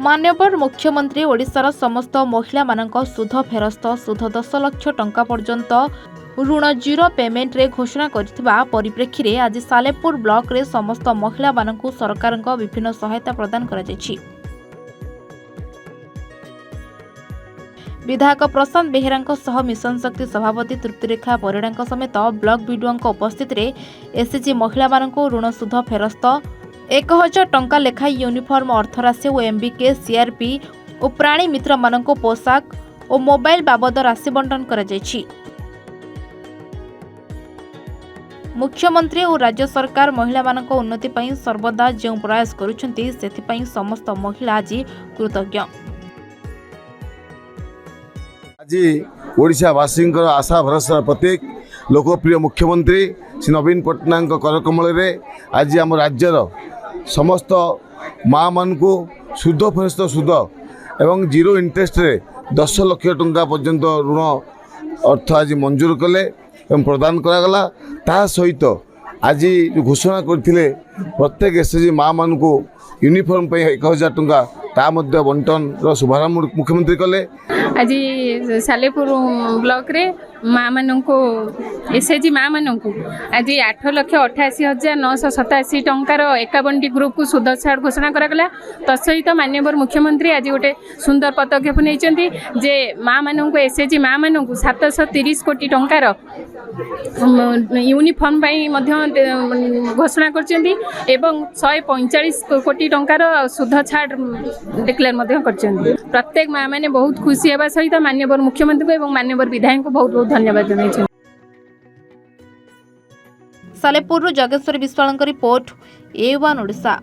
माननीय मुख्यमंत्री ओडिशार समस्त महिला मानक सुध फेरस्त सुध 10 लाख टंका पर्यंत ऋण जीरो पेमेंट रे घोषणा करथिबा परिप्रेक्षी रे आज सालेपुर ब्लॉक रे समस्त महिला मानक सरकार विभिन्न सहायता प्रदान करा जायछि। विधायक प्रशांत बेहेरा सह मिशन शक्ति सभापति तृप्तिरेखा परिड़ा समेत ब्लॉक बीडीओ उपस्थित रे एसएचजी महिला मानक ऋण सुध फेरस्त 1000 टंका लेखा यूनिफॉर्म अर्थराशि और एमबीके सीआरपी और प्राणी मित्र मानक पोशाक और मोबाइल बाबद राशि बंटन करा जायछि। मुख्यमंत्री और राज्य सरकार महिला मानक उन्नति पई सर्वदा जो प्रयास करुछंती सेथिपई समस्त महिला आज कृतज्ञ। आज ओडिशावासी आशा भरोसा प्रत्येक लोकप्रिय मुख्यमंत्री श्री नवीन पट्टनायक करकमल रे आज आम राज्यर समस्त माँ मान को सुध फेरस्त सुध एवं जीरो इंटरेस्ट रे 10 लाख टंका पर्यंत ऋण अर्थ आज मंजूर कले एवं प्रदान करागला। ता सहित आज घोषणा करथिले प्रत्येक एसएचजी माँ मान को यूनिफॉर्म पे 1000 टंका ता मध्य बंटन शुभारंभ मुख्यमंत्री कले। आज सालेपुर ब्लॉक रे माँ मान को एसएचजी माँ मान को आज 8,88,987 टंकार 51 ग्रुप को सुध छाड़ घोषणा करागला। तत्सहित माननीय मुख्यमंत्री आज गोटे सुंदर पदक्षेप नहीं जे माँ मान को एसएचजी माँ मान को 730 कोटी टंकार यूनिफॉर्म घोषणा कर 145 कोटी टंकार सुध छाड़ डिक्लेयर कर। प्रत्येक माँ मैंने बहुत खुशी होगा सहित माननीय मुख्यमंत्री को माननीय विधायक को बहुत बहुत धन्यवाद जनाई। Salepur Jageshwar Vishwal report A1 Odisha.